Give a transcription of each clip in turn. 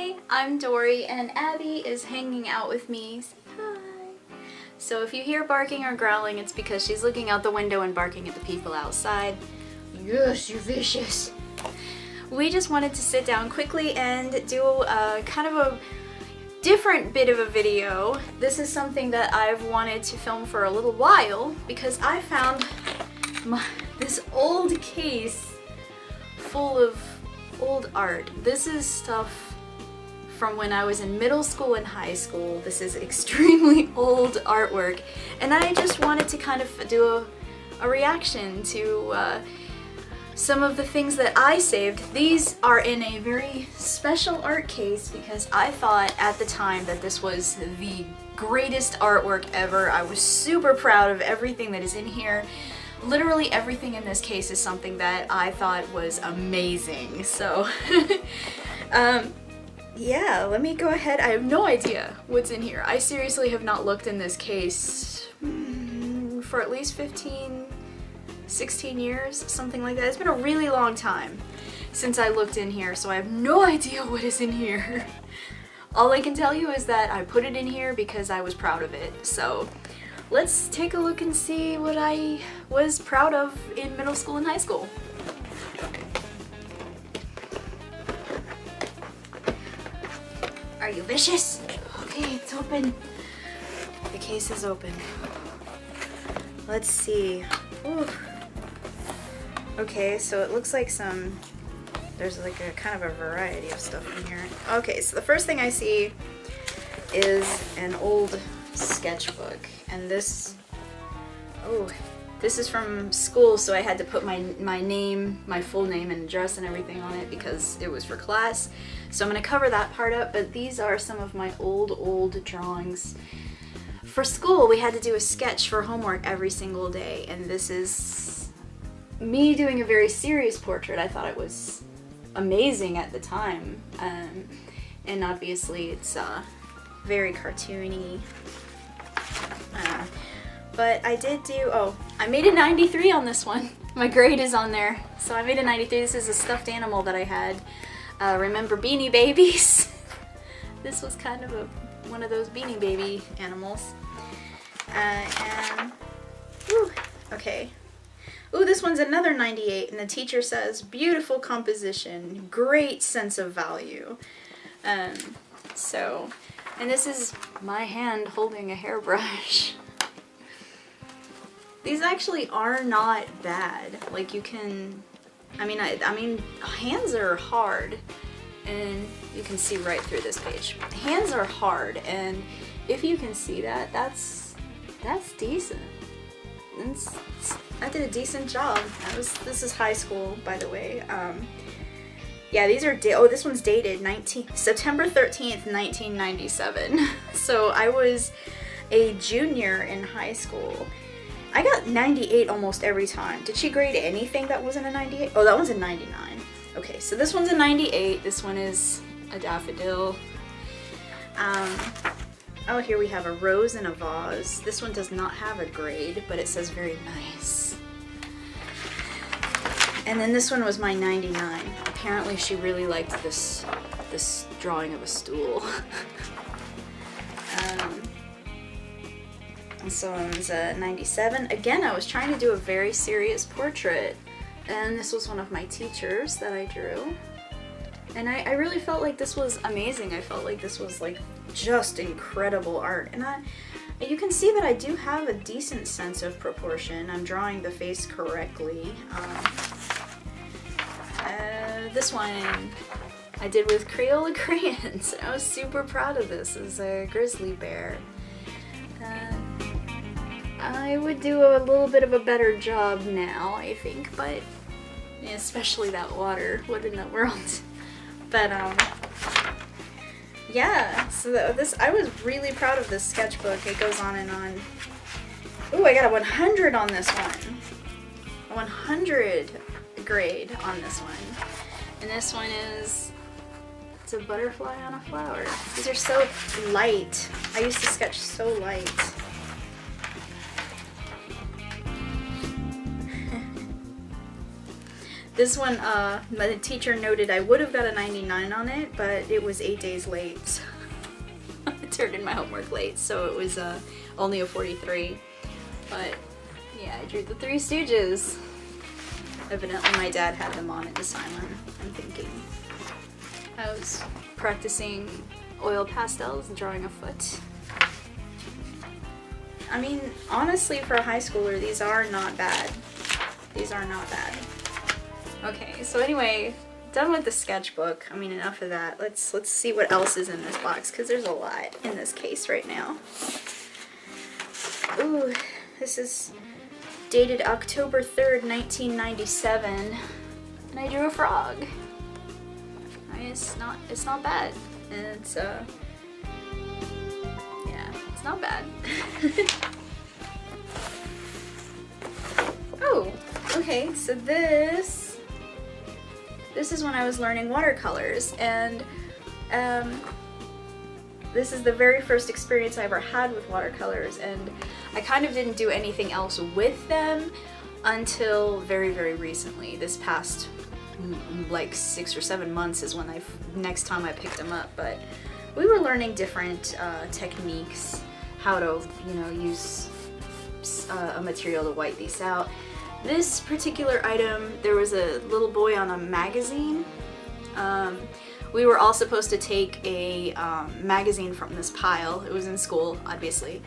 Hi, I'm Dory and Abby is hanging out with me. Say hi. So if you hear barking or growling, it's because she's looking out the window and barking at the people outside. Yes, you're vicious. We just wanted to sit down quickly and do a kind of a different bit of a video. This is something that I've wanted to film for a little while because I found this old case full of old art. This is stuff from when I was in middle school and high school. This is extremely old artwork, and I just wanted to kind of do a reaction to some of the things that I saved. These are in a very special art case because I thought at the time that this was the greatest artwork ever. I was super proud of everything that is in here. Literally everything in this case is something that I thought was amazing. So yeah, let me go ahead. I have no idea what's in here. I seriously have not looked in this case for at least 15, 16 years, something like that. It's been a really long time since I looked in here, so I have no idea what is in here. All I can tell you is that I put it in here because I was proud of it. So let's take a look and see what I was proud of in middle school and high school. Are you vicious? Okay, it's open. The case is open. Let's see. Ooh. Okay, so it looks like there's like a kind of a variety of stuff in here. Okay, so the first thing I see is an old sketchbook, and this is from school, so I had to put my name, my full name and address and everything on it because it was for class. So I'm going to cover that part up, but these are some of my old drawings. For school, we had to do a sketch for homework every single day, and this is me doing a very serious portrait. I thought it was amazing at the time, and obviously it's very cartoony. But I did do, I made a 93 on this one. My grade is on there. So I made a 93. This is a stuffed animal that I had. Remember Beanie Babies? This was kind of one of those Beanie Baby animals. Okay. Ooh, this one's another 98, and the teacher says, beautiful composition, great sense of value. And this is my hand holding a hairbrush. These actually are not bad. Like you can, I mean, hands are hard, and you can see right through this page. Hands are hard, and if you can see that, that's decent. I did a decent job. This is high school, by the way. Yeah, these are, this one's dated September 13th, 1997. So I was a junior in high school. I got 98 almost every time. Did she grade anything that wasn't a 98? Oh, that one's a 99. Okay, so this one's a 98. This one is a daffodil. Oh, here we have a rose in a vase. This one does not have a grade, but it says very nice. And then this one was my 99. Apparently she really liked this drawing of a stool. And so it was a 97. Again, I was trying to do a very serious portrait, and this was one of my teachers that I drew. And I really felt like this was amazing. I felt like this was like just incredible art. And you can see that I do have a decent sense of proportion. I'm drawing the face correctly. This one I did with Crayola crayons. I was super proud of this. It's a grizzly bear. I would do a little bit of a better job now, I think, but especially that water. What in the world? But yeah, so I was really proud of this sketchbook. It goes on and on. Ooh, I got a 100 on this one. A 100 grade on this one. And this one it's a butterfly on a flower. These are so light. I used to sketch so light. This one, my teacher noted I would have got a 99 on it, but it was 8 days late. So I turned in my homework late, so it was only a 43. But yeah, I drew the Three Stooges. Evidently my dad had them on at the time, I'm thinking. I was practicing oil pastels and drawing a foot. I mean, honestly, for a high schooler, these are not bad. These are not bad. Okay, so anyway, done with the sketchbook. I mean, enough of that. Let's see what else is in this box, because there's a lot in this case right now. Ooh, this is dated October 3rd, 1997, and I drew a frog. I mean, it's not bad, and it's yeah, it's not bad. Oh, okay, so this is when I was learning watercolors, and this is the very first experience I ever had with watercolors, and I kind of didn't do anything else with them until very, very recently. This past like 6 or 7 months is when next time I picked them up, but we were learning different techniques, how to, you know, use a material to white these out. This particular item, there was a little boy on a magazine. We were all supposed to take a magazine from this pile. It was in school, obviously.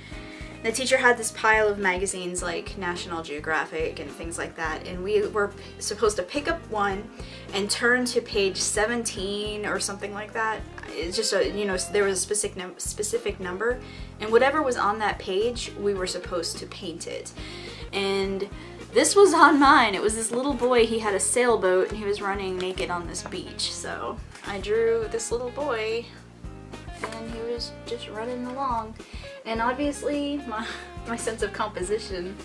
The teacher had this pile of magazines like National Geographic and things like that, and we were supposed to pick up one and turn to page 17 or something like that. It's just a, you know, there was a specific number, and whatever was on that page, we were supposed to paint it. And this was on mine. It was this little boy. He had a sailboat and he was running naked on this beach. So I drew this little boy and he was just running along. And obviously my sense of composition,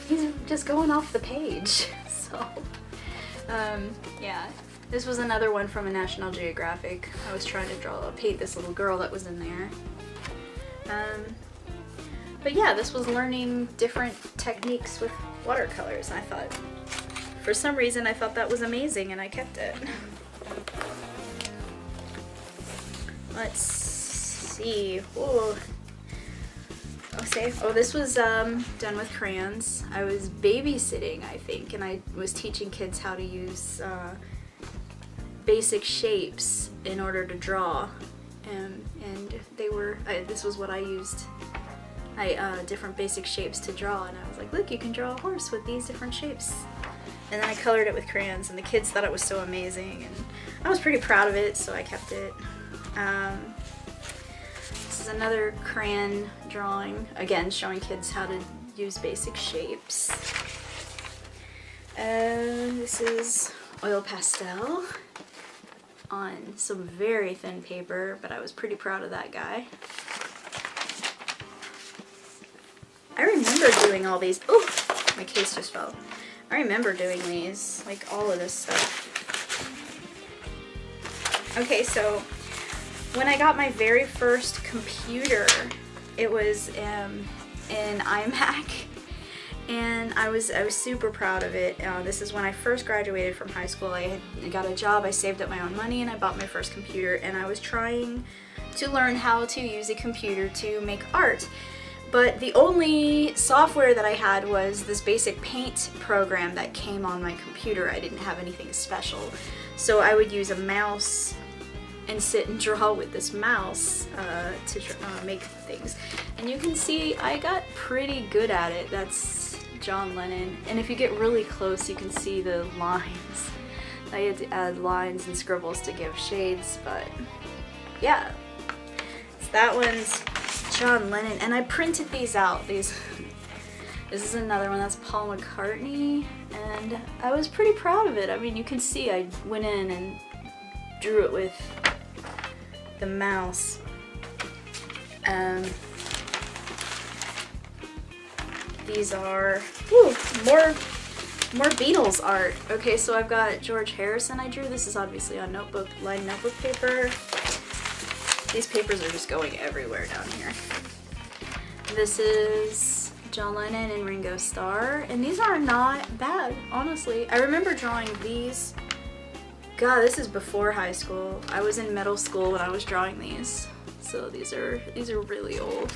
he's just going off the page. So yeah, this was another one from a National Geographic. I was trying to paint this little girl that was in there. But yeah, this was learning different techniques with watercolors, and I thought, for some reason, I thought that was amazing, and I kept it. Let's see. Ooh. Okay. Oh, this was done with crayons. I was babysitting, I think, and I was teaching kids how to use basic shapes in order to draw, and they were. This was what I used. Different basic shapes to draw, and I was like, look, you can draw a horse with these different shapes. And then I colored it with crayons, and the kids thought it was so amazing, and I was pretty proud of it, so I kept it. This is another crayon drawing, again showing kids how to use basic shapes. This is oil pastel on some very thin paper, but I was pretty proud of that guy. I remember doing all these. Oh, my case just fell. I remember doing these, like all of this stuff. Okay, so when I got my very first computer, it was in iMac, and I was super proud of it. This is when I first graduated from high school. I had got a job, I saved up my own money, and I bought my first computer, and I was trying to learn how to use a computer to make art. But the only software that I had was this basic paint program that came on my computer. I didn't have anything special. So I would use a mouse and sit and draw with this mouse to make things. And you can see I got pretty good at it. That's John Lennon. And if you get really close, you can see the lines. I had to add lines and scribbles to give shades, but yeah. So that one's John Lennon, and I printed these out. This is another one, that's Paul McCartney, and I was pretty proud of it. I mean, you can see I went in and drew it with the mouse. These are more Beatles art. Okay, so I've got George Harrison I drew. This is obviously on lined notebook paper. These papers are just going everywhere down here. This is John Lennon and Ringo Starr, and these are not bad, honestly. I remember drawing these. God, this is before high school. I was in middle school when I was drawing these, so these are really old.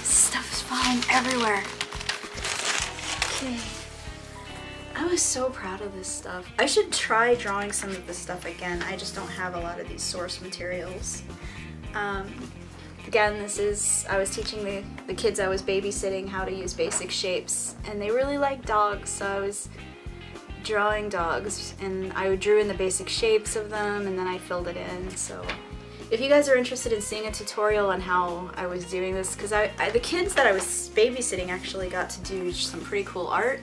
Stuff is falling everywhere. Okay. I was so proud of this stuff. I should try drawing some of this stuff again. I just don't have a lot of these source materials. Again, I was teaching the kids I was babysitting how to use basic shapes, and they really like dogs, so I was drawing dogs, and I drew in the basic shapes of them, and then I filled it in. So if you guys are interested in seeing a tutorial on how I was doing this, because the kids that I was babysitting actually got to do some pretty cool art,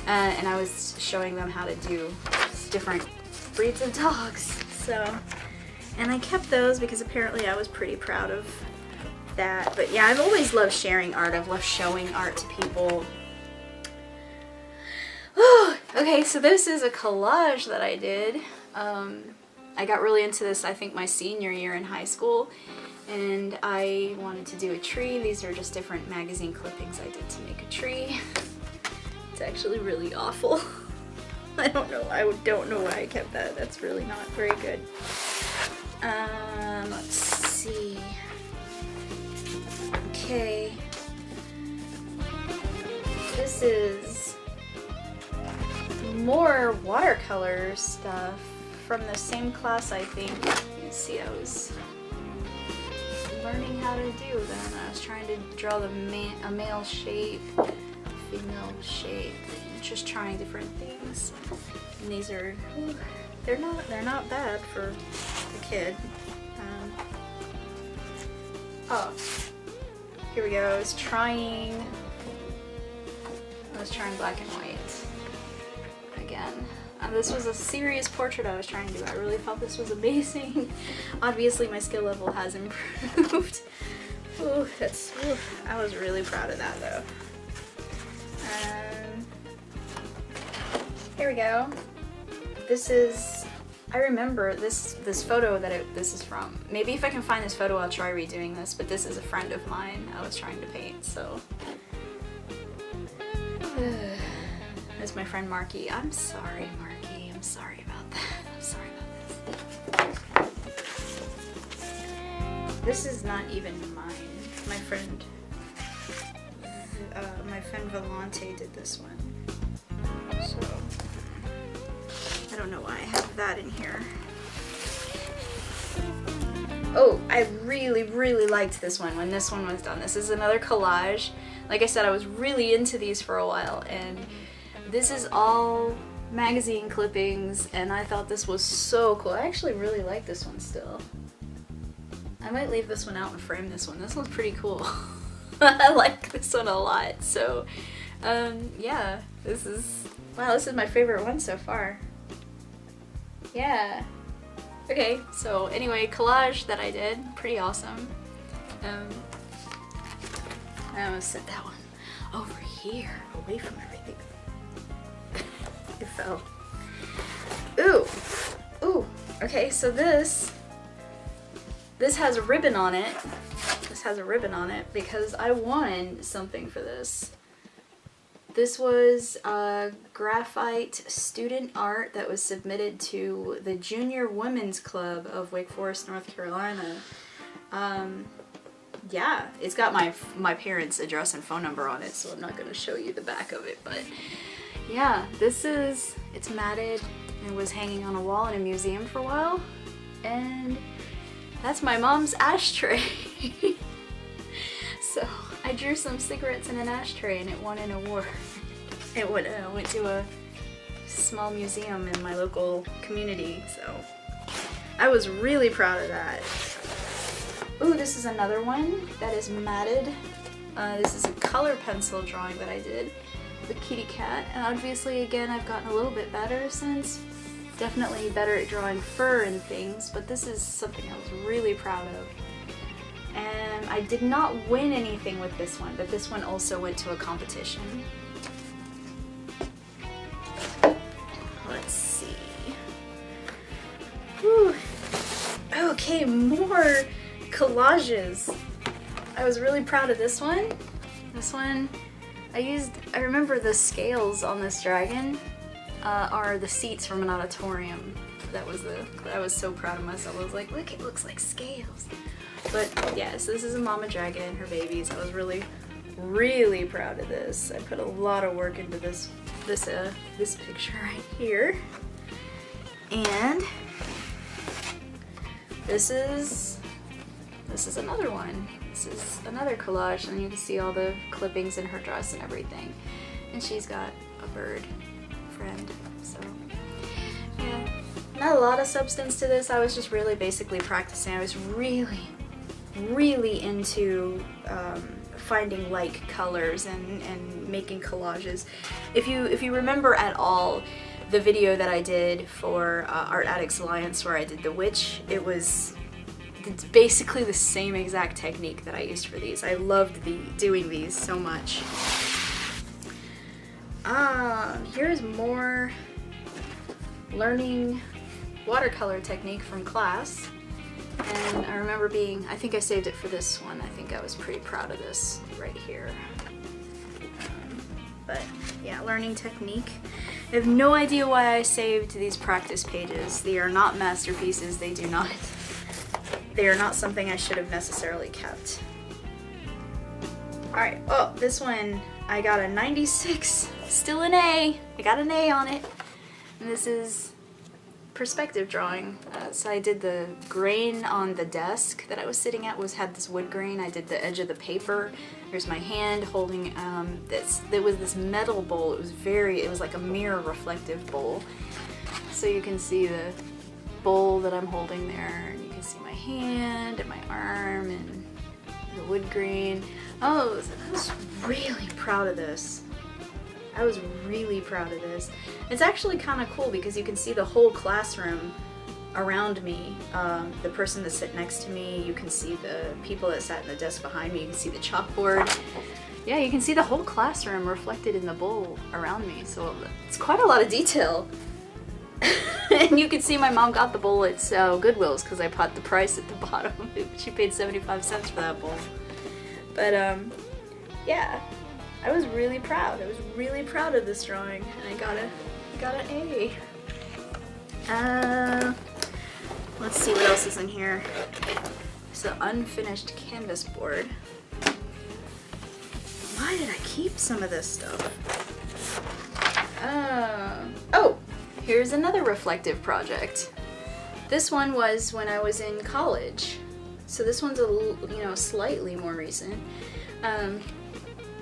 and I was showing them how to do different breeds of dogs. So, and I kept those because apparently I was pretty proud of that. But yeah, I've always loved sharing art. I've loved showing art to people. Okay, so this is a collage that I did. I got really into this, I think, my senior year in high school, and I wanted to do a tree. These are just different magazine clippings I did to make a tree. It's actually really awful. I don't know why I kept that. That's really not very good. Let's see. Okay. This is more watercolor stuff from the same class, I think. You can see I was learning how to do them. I was trying to draw a male shape, female shape, just trying different things. And these are, they're not bad for a kid. Oh, here we go. I was trying black and white again. This was a serious portrait I was trying to do. I really thought this was amazing. Obviously my skill level has improved. I was really proud of that though. Here we go. I remember this photo that this is from. Maybe if I can find this photo I'll try redoing this, but this is a friend of mine I was trying to paint, so. It's my friend Marky. I'm sorry, Marky. I'm sorry about that. I'm sorry about this. This is not even mine. My friend Volante did this one. So I don't know why I have that in here. Oh, I really liked this one when this one was done. This is another collage. Like I said, I was really into these for a while, and this is all magazine clippings, and I thought this was so cool. I actually really like this one still. I might leave this one out and frame this one. This one's pretty cool. I like this one a lot. So, yeah, this is my favorite one so far. Yeah. Okay, so anyway, collage that I did, pretty awesome. I almost set that one over here, away from everything. It fell. Ooh, okay, so this has a ribbon on it. This has a ribbon on it because I won something for this. This was graphite student art that was submitted to the Junior Women's Club of Wake Forest, North Carolina. Yeah, it's got my parents' address and phone number on it, so I'm not going to show you the back of it, but yeah, it's matted and was hanging on a wall in a museum for a while, and that's my mom's ashtray. So I drew some cigarettes in an ashtray and it won an award. It went to a small museum in my local community, so I was really proud of that. Ooh, this is another one that is matted. This is a color pencil drawing that I did with Kitty Cat, and obviously again I've gotten a little bit better since. Definitely better at drawing fur and things, but this is something I was really proud of. And I did not win anything with this one, but this one also went to a competition. Let's see. Whew. Okay. Okay, more collages. I was really proud of this one. This one, I remember the scales on this dragon are the seats from an auditorium. I was so proud of myself. I was like, look, it looks like scales. But yes, this is a mama dragon and her babies. I was really, really proud of this. I put a lot of work into this picture right here. And this is another one. This is another collage, and you can see all the clippings in her dress and everything. And she's got a bird friend, so yeah. Not a lot of substance to this. I was just really basically practicing. I was really, really into finding like colors and making collages. If you remember at all the video that I did for Art Addicts Alliance where I did the witch, it's basically the same exact technique that I used for these. I loved doing these so much. Here's more learning watercolor technique from class. And I remember I think I saved it for this one. I think I was pretty proud of this right here. But yeah, learning technique. I have no idea why I saved these practice pages. They are not masterpieces. They are not something I should have necessarily kept. Alright, oh, this one I got a 96, still an A. I got an A on it. And this is perspective drawing. So I did the grain on the desk that I was sitting at had this wood grain. I did the edge of the paper. There's my hand holding there was this metal bowl. It was like a mirror reflective bowl. So you can see the bowl that I'm holding there, and you can see my hand and my arm and the wood grain. Oh, I was really proud of this. I was really proud of this. It's actually kind of cool because you can see the whole classroom around me. The person that sat next to me, you can see the people that sat in the desk behind me, you can see the chalkboard. Yeah, you can see the whole classroom reflected in the bowl around me, so it's quite a lot of detail. And you can see my mom got the bowl at Goodwill's because I put the price at the bottom. She paid 75 cents for that bowl. But yeah, I was really proud. I was really proud of this drawing, and I got an A. Let's see what else is in here. It's an unfinished canvas board. Why did I keep some of this stuff? Oh, here's another reflective project. This one was when I was in college. So this one's slightly more recent.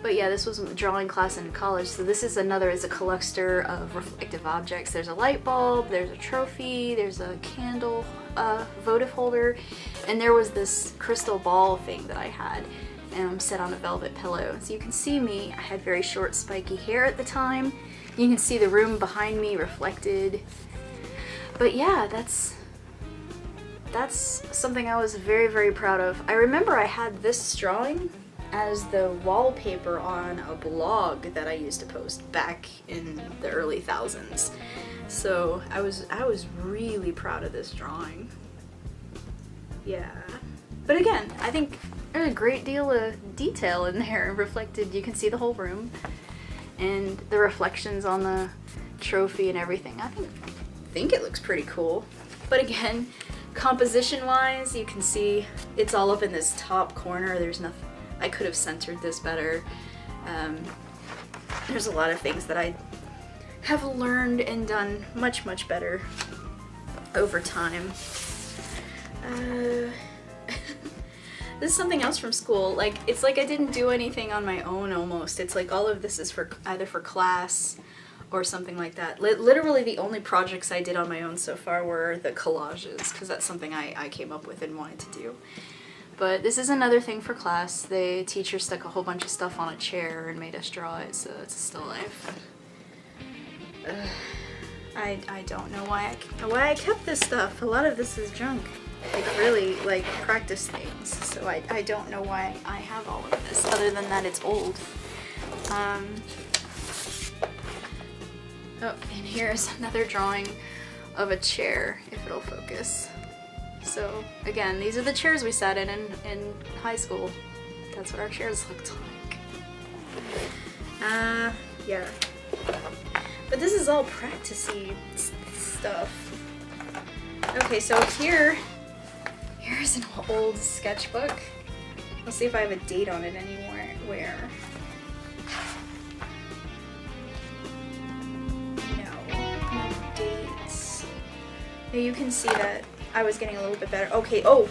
But yeah, this was a drawing class in college. So this is a collector of reflective objects. There's a light bulb, there's a trophy, there's a candle votive holder, and there was this crystal ball thing that I had set on a velvet pillow. So you can see me, I had very short spiky hair at the time. You can see the room behind me reflected. But yeah, that's something I was very, very proud of. I remember I had this drawing as the wallpaper on a blog that I used to post back in the early thousands. So I was really proud of this drawing. Yeah. But again, I think there's a great deal of detail in there reflected. You can see the whole room and the reflections on the trophy and everything. I think it looks pretty cool. But again, composition wise, you can see it's all up in this top corner. There's nothing, I could have centered this better. There's a lot of things that I have learned and done much, much better over time. This is something else from school. It's like I didn't do anything on my own almost. It's like all of this is either for class or something like that. Literally the only projects I did on my own so far were the collages, because that's something I came up with and wanted to do. But this is another thing for class. The teacher stuck a whole bunch of stuff on a chair and made us draw it, so it's a still life. I don't know why I kept this stuff. A lot of this is junk. Really, practice things. So I don't know why I have all of this, other than that it's old. Oh, and here's another drawing of a chair, if it'll focus. So again, these are the chairs we sat in high school. That's what our chairs looked like. Yeah. But this is all practicey stuff. Okay, so here's an old sketchbook. Let's see if I have a date on it anywhere. No dates. Yeah, you can see that I was getting a little bit better. Okay, oh,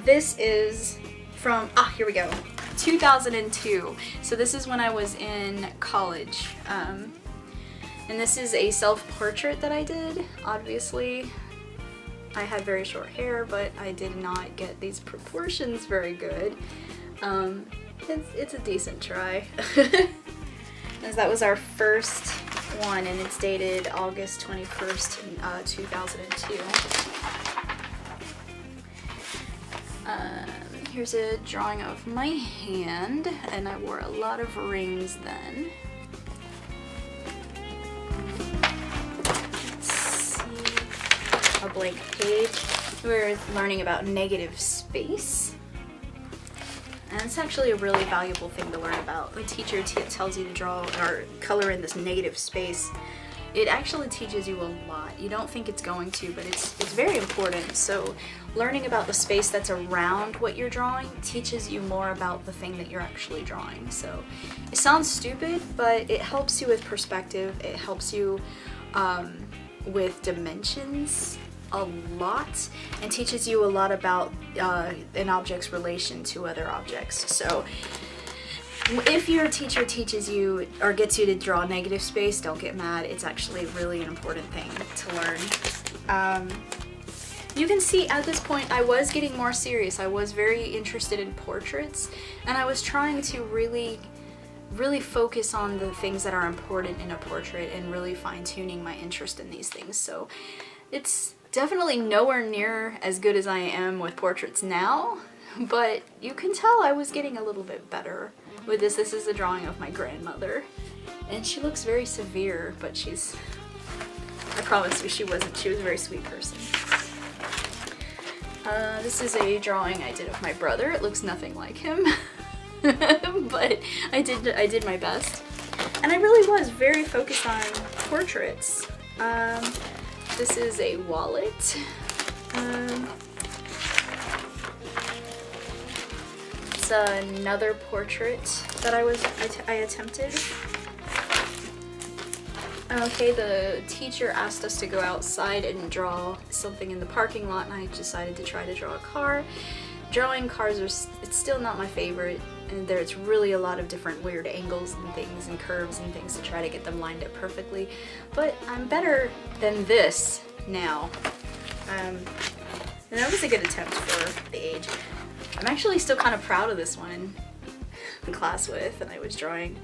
this is from, here we go, 2002. So this is when I was in college. And this is a self-portrait that I did. Obviously, I had very short hair, but I did not get these proportions very good. It's a decent try. As that was our first one, and it's dated August 21st, 2002. Here's a drawing of my hand, and I wore a lot of rings then. Let's see. A blank page. We're learning about negative space. And it's actually a really valuable thing to learn about. The teacher tells you to draw or color in this negative space. It actually teaches you a lot. You don't think it's going to, but it's very important. So learning about the space that's around what you're drawing teaches you more about the thing that you're actually drawing. So it sounds stupid, but it helps you with perspective. It helps you with dimensions a lot, and teaches you a lot about an object's relation to other objects. So if your teacher teaches you or gets you to draw negative space, don't get mad. It's actually really an important thing to learn. You can see at this point I was getting more serious. I was very interested in portraits, and I was trying to really focus on the things that are important in a portrait and really fine-tuning my interest in these things. So it's definitely nowhere near as good as I am with portraits now, but you can tell I was getting a little bit better with this. This is a drawing of my grandmother, and she looks very severe, but I promise you she wasn't. She was a very sweet person. This is a drawing I did of my brother. It looks nothing like him, but I did my best, and I really was very focused on portraits. This is a wallet. It's another portrait that I attempted. Okay, the teacher asked us to go outside and draw something in the parking lot, and I decided to try to draw a car. Drawing cars it's still not my favorite, and there's really a lot of different weird angles and things and curves and things to try to get them lined up perfectly. But I'm better than this now. And that was a good attempt for the age. I'm actually still kind of proud of this one in class with, and I was drawing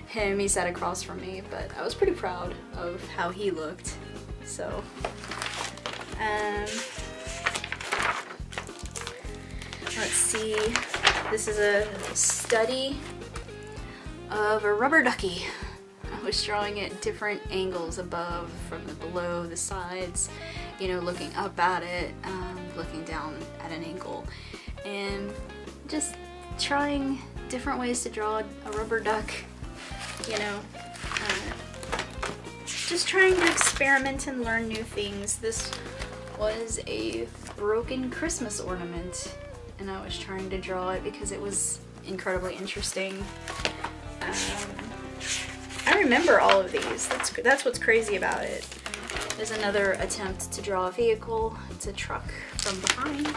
him. He sat across from me, but I was pretty proud of how he looked. So, let's see. This is a study of a rubber ducky. I was drawing at different angles above, from the below, the sides, you know, looking up at it, looking down at an angle, and just trying different ways to draw a rubber duck, you know. Just trying to experiment and learn new things. This was a broken Christmas ornament, and I was trying to draw it because it was incredibly interesting. I remember all of these. That's what's crazy about it. There's another attempt to draw a vehicle. It's a truck from behind.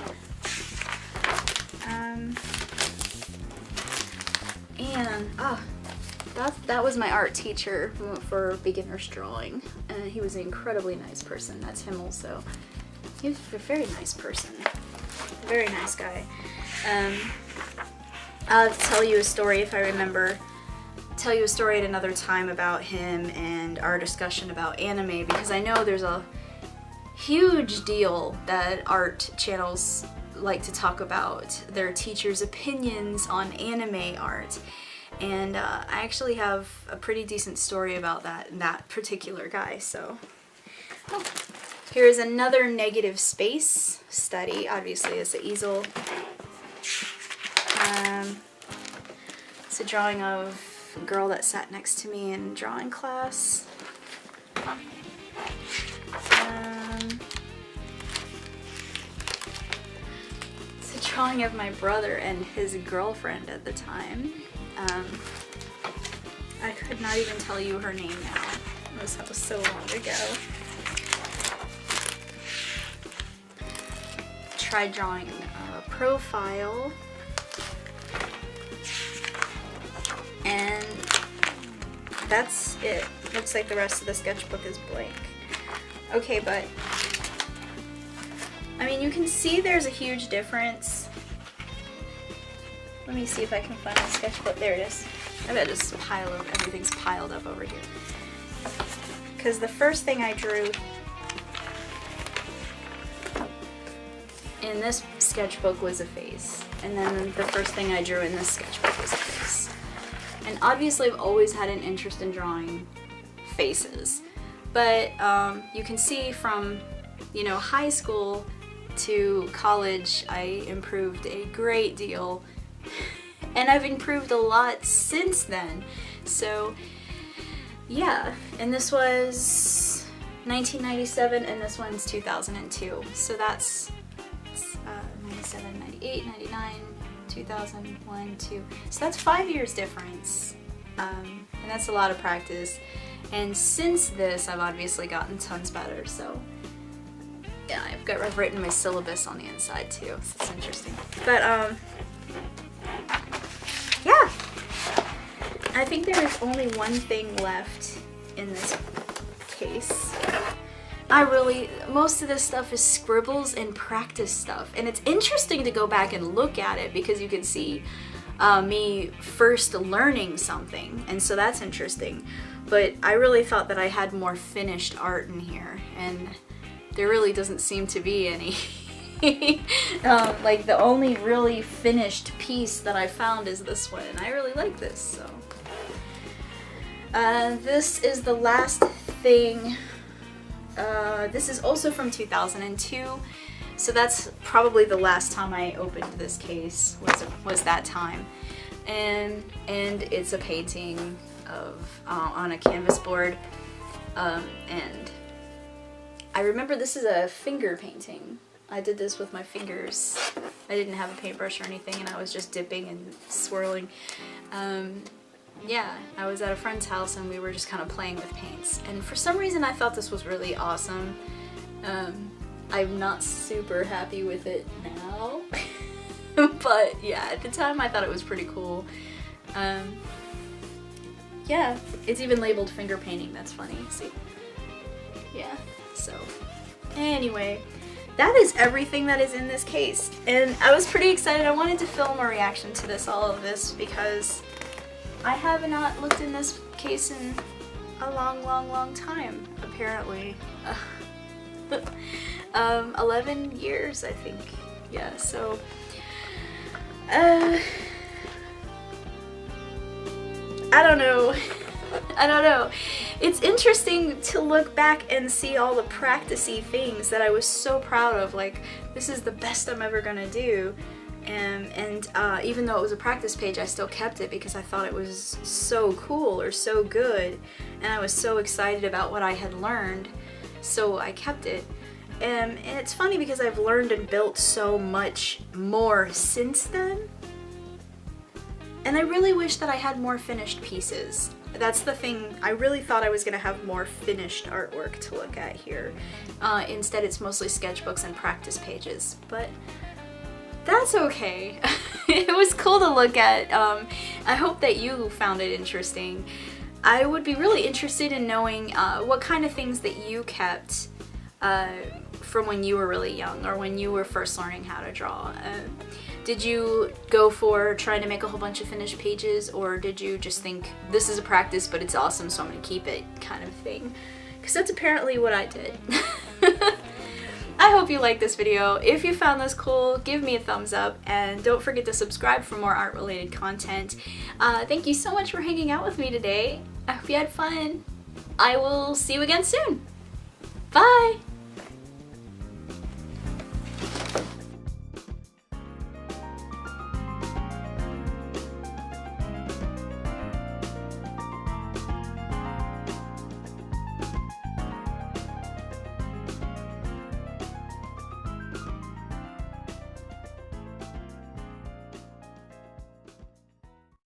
That was my art teacher for beginner's drawing. He was an incredibly nice person. That's him also. He was a very nice person. Very nice guy. I'll tell you a story if I remember. Tell you a story at another time about him and our discussion about anime, because I know there's a huge deal that art channels like to talk about their teachers' opinions on anime art, and I actually have a pretty decent story about that particular guy. So, Here's another negative space study. Obviously, it's an easel. It's a drawing of a girl that sat next to me in drawing class. It's a drawing of my brother and his girlfriend at the time. I could not even tell you her name now. That was so long ago. Tried drawing a profile. And that's it. Looks like the rest of the sketchbook is blank. Okay, but I mean, you can see there's a huge difference. Let me see if I can find the sketchbook. There it is. I bet everything's piled up over here. Because the first thing I drew in this sketchbook was a face. And then the first thing I drew in this sketchbook was a face. And obviously I've always had an interest in drawing faces. But you can see from, you know, high school to college, I improved a great deal. And I've improved a lot since then. So yeah, and this was 1997 and this one's 2002. So that's 97, 98, 99, 2001, 2. So that's 5 years difference. And that's a lot of practice. And since this, I've obviously gotten tons better. So yeah, I've written my syllabus on the inside too. So it's interesting. But yeah, I think there is only one thing left in this case. Most of this stuff is scribbles and practice stuff, and it's interesting to go back and look at it because you can see me first learning something, and so that's interesting. But I really thought that I had more finished art in here, and there really doesn't seem to be any. Like the only really finished piece that I found is this one, and I really like this. So this is the last thing. This is also from 2002, so that's probably the last time I opened this case was that time, and it's a painting of on a canvas board, and I remember this is a finger painting. I did this with my fingers. I didn't have a paintbrush or anything, and I was just dipping and swirling. Yeah, I was at a friend's house and we were just kind of playing with paints, and for some reason I thought this was really awesome. I'm not super happy with it now, but yeah, at the time I thought it was pretty cool. Yeah, it's even labeled finger painting. That's funny. See? Yeah, so anyway, that is everything that is in this case, and I was pretty excited. I wanted to film a reaction to all of this because I have not looked in this case in a long time, apparently. 11 years, I think. Yeah, so I don't know. I don't know. It's interesting to look back and see all the practice-y things that I was so proud of. Like, this is the best I'm ever gonna do. And even though it was a practice page, I still kept it because I thought it was so cool or so good, and I was so excited about what I had learned, so I kept it. And it's funny because I've learned and built so much more since then, and I really wish that I had more finished pieces. That's the thing. I really thought I was going to have more finished artwork to look at here. Instead, it's mostly sketchbooks and practice pages, but that's okay. It was cool to look at. I hope that you found it interesting. I would be really interested in knowing what kind of things that you kept from when you were really young or when you were first learning how to draw. Did you go for trying to make a whole bunch of finished pages, or did you just think, this is a practice but it's awesome so I'm gonna keep it kind of thing? Because that's apparently what I did. I hope you liked this video. If you found this cool, give me a thumbs up, and don't forget to subscribe for more art related content. Thank you so much for hanging out with me today. I hope you had fun. I will see you again soon. Bye!